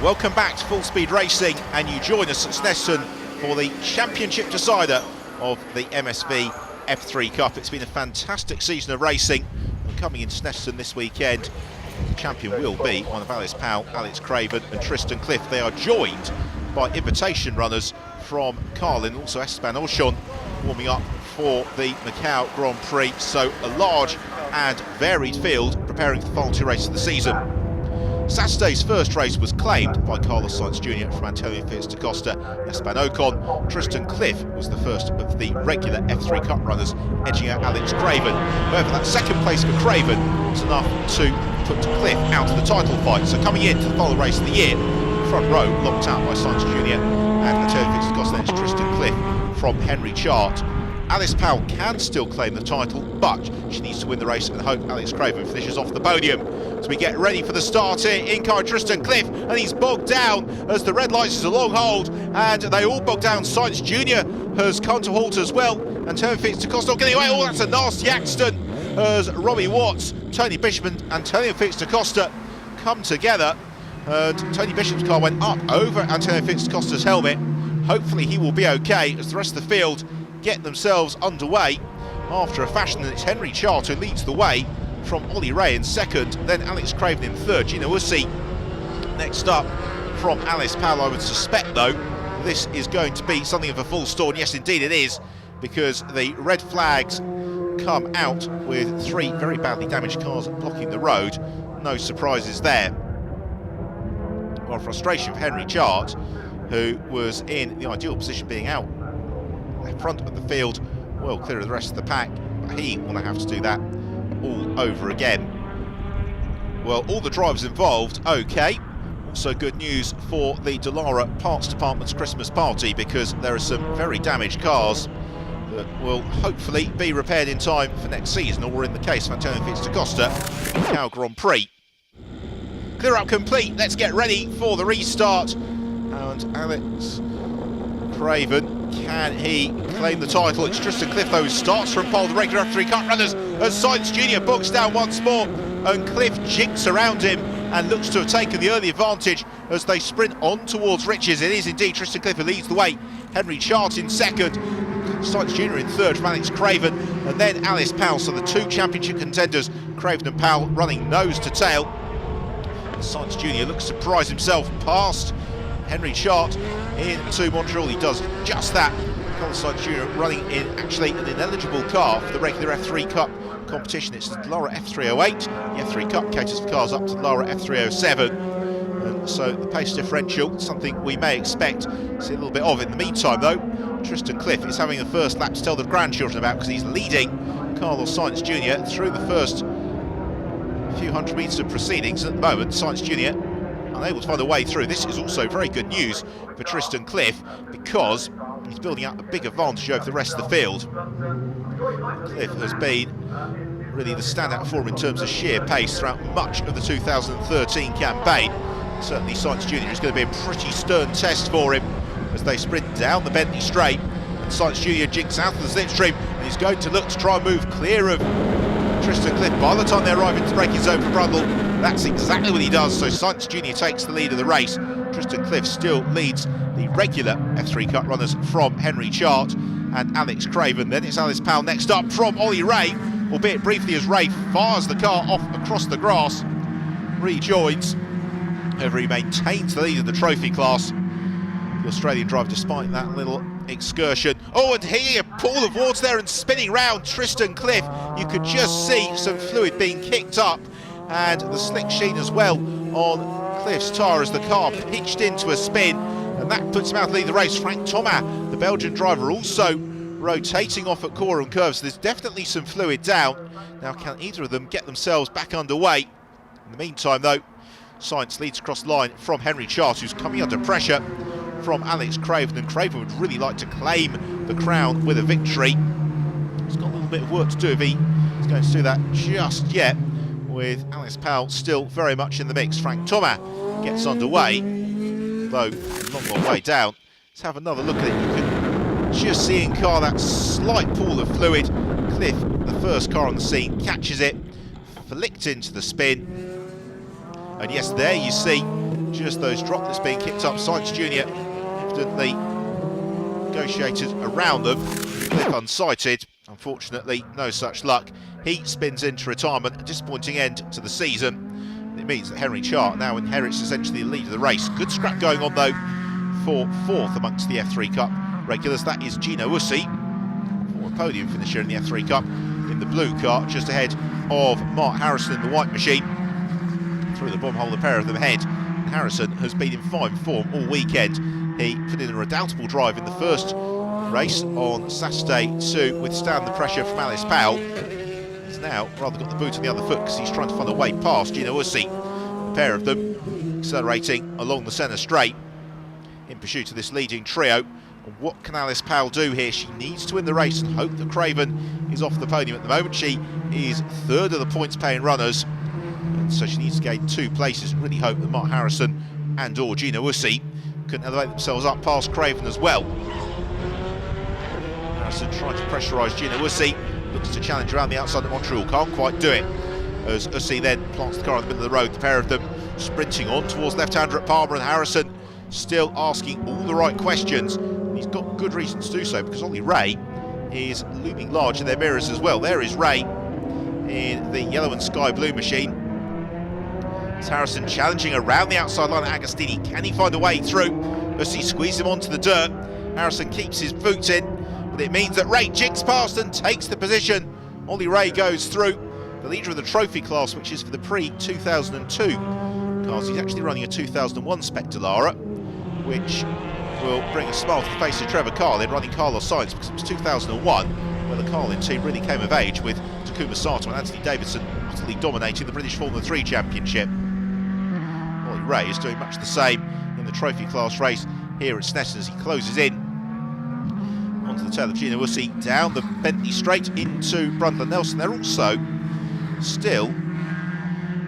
Welcome back to Full Speed Racing, and you join us at Snetterton for the championship decider of the MSV F3 Cup. It's been a fantastic season of racing, and coming into Snetterton this weekend, the champion will be one of Alice Powell, Alex Craven and Tristan Cliff. They are joined by invitation runners from Carlin, also Esteban Auchon, warming up for the Macau Grand Prix. So a large and varied field preparing for the final two races of the season. Saturday's first race was claimed by Carlos Sainz Jr. from Antonio Fitz da Costa, Esteban Ocon. Tristan Cliff was the first of the regular F3 Cup runners, edging out Alex Craven. However, that second place for Craven was enough to put Cliff out of the title fight. So coming into the final race of the year, front row locked out by Sainz Jr. and Antonio Fitz da Costa, then it's Tristan Cliff from Henry Chart. Alice Powell can still claim the title, but she needs to win the race and hope Alex Craven finishes off the podium. So we get ready for the start here. In car Tristan Cliff, and he's bogged down as the red lights is a long hold, and they all bogged down. Sainz Jr. has come to halt as well. Antonio Fitz da Costa getting away. Oh, that's a nasty accident as Robbie Watts, Tony Bishop and Antonio Fitz da Costa come together, and Tony Bishop's car went up over Antonio Fitz da Costa's helmet. Hopefully he will be okay as the rest of the field get themselves underway after a fashion, and it's Henry Chart who leads the way from Ollie Ray in second, then Alex Craven in third. Gina Ussi next up from Alice Powell. I would suspect though this is going to be something of a full stall, and yes indeed it is, because the red flags come out with three very badly damaged cars blocking the road. No surprises there. Well, frustration for Henry Chart, who was in the ideal position being out front of the field, well clear of the rest of the pack, but he will have to do that all over again. Well, all the drivers involved okay. Also good news for the Dallara Parts Department's Christmas party, because there are some very damaged cars that will hopefully be repaired in time for next season, or in the case of Antonio Fitz da Costa, Macau Grand Prix. Clear up complete, let's get ready for the restart. And Alex Craven, can he claim the title? It's Tristan Cliff though who starts from pole, the regular F3 Cup runners, as Sainz Jr. bogs down once more, and Cliff jinks around him and looks to have taken the early advantage as they sprint on towards riches. It is indeed Tristan Cliff who leads the way, Henry Chart in second, Sainz Jr. in third from Alex Craven, and then Alice Powell. So the two championship contenders, Craven and Powell, running nose to tail. Sainz Jr. looks to surprise himself past Henry Chart into Montreal. He does just that. Carlos Sainz Jr. running in actually an ineligible car for the regular F3 Cup competition. It's the Dallara F308. The F3 Cup caters for cars up to the Dallara F307. And so the pace differential, something we may expect to see a little bit of. In the meantime though, Tristan Cliff is having the first lap to tell the grandchildren about, because he's leading Carlos Sainz Jr. through the first few hundred metres of proceedings. At the moment, Sainz Jr. unable to find a way through. This is also very good news for Tristan Cliff, because he's building up a big advantage over the rest of the field. Cliff has been really the standout for him in terms of sheer pace throughout much of the 2013 campaign. Certainly Sainz Jr. is going to be a pretty stern test for him as they sprint down the Bentley straight, and Sainz Jr. jinks out of the slipstream, and he's going to look to try and move clear of Tristan Cliff. By the time they arrive into the braking zone for Brundle, that's exactly what he does. So Sainz Jr. takes the lead of the race. Tristan Cliff still leads the regular F3 Cup runners from Henry Chart and Alex Craven. Then it's Alice Powell next up from Ollie Ray, albeit briefly, as Ray fires the car off across the grass, rejoins. However, he maintains the lead of the trophy class, the Australian driver, despite that little excursion. Oh, and here, pool of water there and spinning round Tristan Cliff. You could just see some fluid being kicked up, and the slick sheen as well on Cliff's tyre as the car pitched into a spin, and that puts him out to lead the race. Frank Thomas, the Belgian driver, also rotating off at corner and curves. So there's definitely some fluid down. Now, can either of them get themselves back underway? In the meantime though, Sainz leads across the line from Henry Chart, who's coming under pressure from Alex Craven, and Craven would really like to claim the crown with a victory. He's got a little bit of work to do if he is going to do that just yet, with Alice Powell still very much in the mix. Frank Thomas gets underway, though not a long way down. Let's have another look at it. You can just see in car that slight pool of fluid. Cliff, the first car on the scene, catches it, flicked into the spin, and yes, there you see just those droplets being kicked up. Science Junior evidently negotiated around them. Cliff unsighted. Unfortunately, no such luck. He spins into retirement. A disappointing end to the season. It means that Henry Chart now inherits essentially the lead of the race. Good scrap going on though for fourth amongst the F3 Cup regulars. That is Gino Ussi, former podium finisher in the F3 Cup, in the blue car, just ahead of Mark Harrison in the white machine. Through the bomb hole, the pair of them ahead. Harrison has been in fine form all weekend. He put in a redoubtable drive in the first race on Saturday to withstand the pressure from Alice Powell. He's now rather got the boot on the other foot because he's trying to find a way past Gino Ussi. The pair of them accelerating along the centre straight in pursuit of this leading trio. And what can Alice Powell do here? She needs to win the race and hope that Craven is off the podium. At the moment she is third of the points paying runners, and so she needs to gain 2 places and really hope that Mark Harrison and or Gino Ussi can elevate themselves up past Craven as well. Harrison trying to pressurise Gino Ussi, looks to challenge around the outside of Montreal, can't quite do it, as Ussi then plants the car in the middle of the road. The pair of them sprinting on towards left-hander at Palmer, and Harrison still asking all the right questions. And he's got good reason to do so, because Ollie Ray is looming large in their mirrors as well. There is Ray in the yellow and sky blue machine. It's Harrison challenging around the outside line at Agostini. Can he find a way through? Ussi squeezes him onto the dirt. Harrison keeps his boots in, but it means that Ray jigs past and takes the position. Ollie Ray goes through. The leader of the trophy class, which is for the pre-2002 cars. He's actually running a 2001 Spectre Lara, which will bring a smile to the face of Trevor Carlin, running Carlos Sainz, because it was 2001 where the Carlin team really came of age, with Takuma Sato and Anthony Davidson utterly dominating the British Formula 3 Championship. Ollie Ray is doing much the same in the trophy class race here at Snetterton as he closes in onto the tail of Gino Ussi, down the Bentley straight into Brundle Nelson. They're also still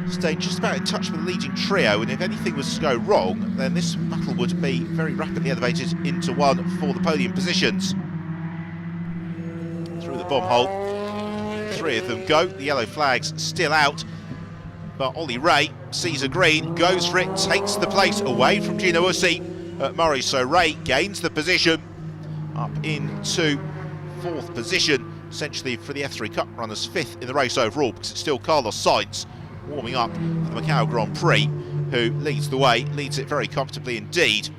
staying just about in touch with the leading trio, and if anything was to go wrong, then this battle would be very rapidly elevated into one for the podium positions. Through the bomb hole, 3 of them go. The yellow flag's still out, but Ollie Ray sees a green, goes for it, takes the place away from Gino Ussi at Murray. So Ray gains the position up into 4th position, essentially for the F3 Cup runners, 5th in the race overall, because it's still Carlos Sainz warming up for the Macau Grand Prix, who leads the way, leads it very comfortably indeed.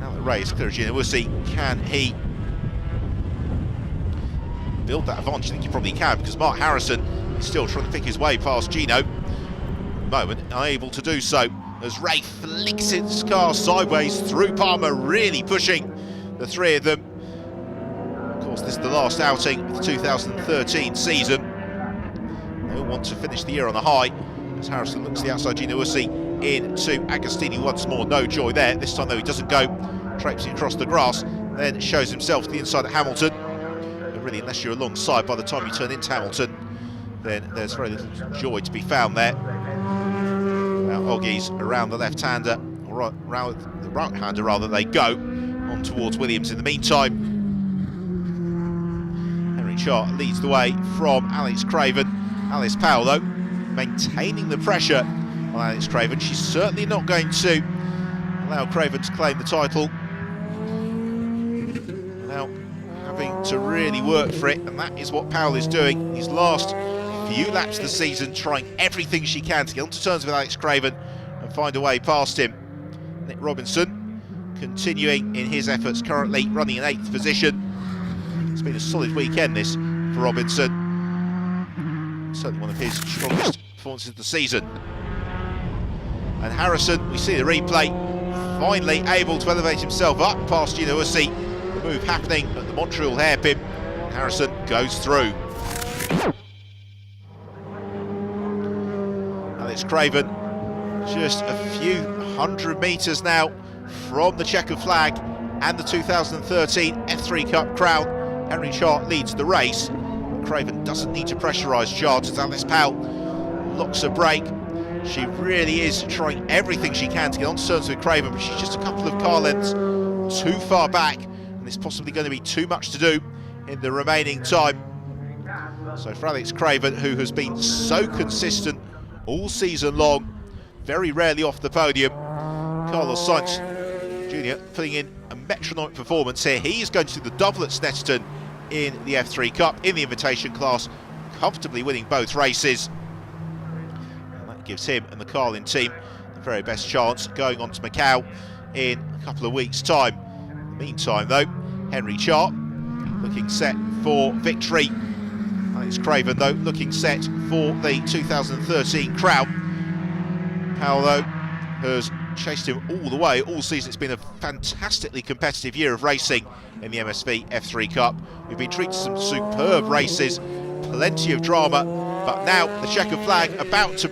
Now that Ray is clear of Gino Ussi, can he build that advantage? I think he probably can, because Mark Harrison is still trying to pick his way past Gino. At the moment, unable to do so, as Ray flicks his car sideways through Palmer, really pushing the 3 of them. Of course, this is the last outing of the 2013 season. They all want to finish the year on a high, as Harrison looks to the outside. Gino Ussi into Agostini once more. No joy there. This time though he doesn't go, traipsing across the grass, then shows himself to the inside at Hamilton. But really, unless you're alongside by the time you turn into Hamilton, then there's very little joy to be found there. Now Oggies around the left-hander, or around the right-hander rather, they go on towards Williams. In the meantime, Henry Chart leads the way from Alex Craven. Alice Powell, though, maintaining the pressure on Alex Craven. She's certainly not going to allow Craven to claim the title without having to really work for it, and that is what Powell is doing in his last few laps of the season, trying everything she can to get onto terms with Alex Craven and find a way past him. Nick Robinson continuing in his efforts, currently running in 8th position. It's been a solid weekend this for Robinson. Certainly one of his strongest performances of the season. And Harrison, we see the replay, finally able to elevate himself up past Gino Ussi. The move happening at the Montreal hairpin. Harrison goes through. Alex Craven, just a few hundred metres now from the checkered flag and the 2013 F3 Cup crown. Henry Chart leads the race. Craven doesn't need to pressurise Chart as Alice Powell locks a brake. She really is trying everything she can to get on terms with Craven, but she's just a couple of car lengths too far back, and it's possibly going to be too much to do in the remaining time. So for Alex Craven, who has been so consistent all season long, very rarely off the podium, Carlos Sainz Jr. putting in a metronomic performance here. He's going to do the double at Snetterton in the F3 Cup, in the invitation class, comfortably winning both races. And that gives him and the Carlin team the very best chance going on to Macau in a couple of weeks' time. In the meantime, though, Henry Chart looking set for victory. Alex Craven, though, looking set for the 2013 crown. Paolo has chased him all the way all season. It's been a fantastically competitive year of racing in the MSV F3 Cup. We've been treated to some superb races, plenty of drama, but now the checkered flag about to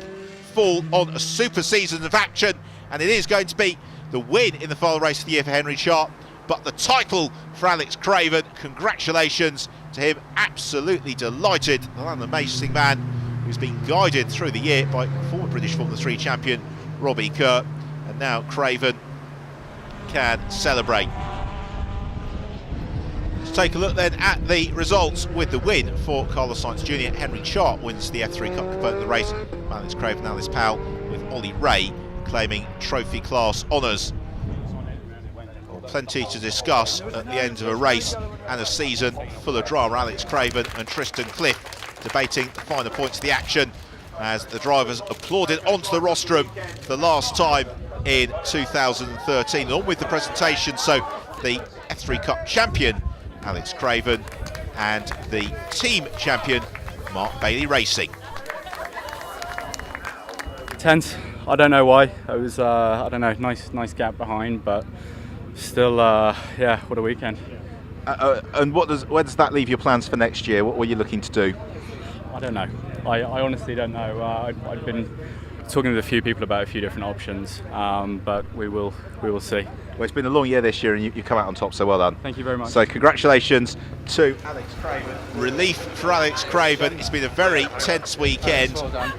fall on a super season of action, and it is going to be the win in the final race of the year for Henry Sharp, but the title for Alex Craven. Congratulations to him, absolutely delighted. The amazing man who's been guided through the year by former British Formula 3 champion Robbie Kerr, and now Craven can celebrate. Let's take a look then at the results with the win for Carlos Sainz Jr. Henry Chart wins the F3 Cup component of the race. Alex Craven, Alice Powell, with Ollie Ray claiming trophy class honours. Plenty to discuss at the end of a race and a season full of drama. Alex Craven and Tristan Cliff debating the finer points of the action as the drivers applauded onto the rostrum for the last time in 2013. On with the presentation, so the F3 Cup champion Alex Craven and the team champion Mark Bailey Racing. Tense. I don't know why. It was I don't know, nice gap behind, but still, yeah, what a weekend. And where does that leave your plans for next year? What were you looking to do? I don't know. I honestly don't know. I've been talking with a few people about a few different options, but we will see. Well, it's been a long year this year, and you come out on top, so well done. Thank you very much. So congratulations to Alex Craven. Relief for Alex Craven. It's been a very tense weekend. Well done.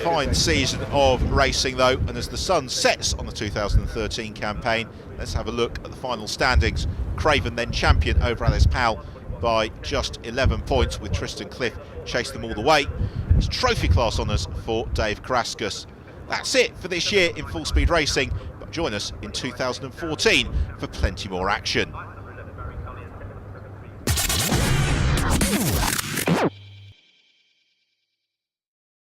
Fine season of racing, though, and as the sun sets on the 2013 campaign, let's have a look at the final standings. Craven then champion over Alice Powell by just 11 points, with Tristan Cliff chasing them all the way. It's trophy class honours for Dave Karaskas. That's it for this year in full speed racing, but join us in 2014 for plenty more action.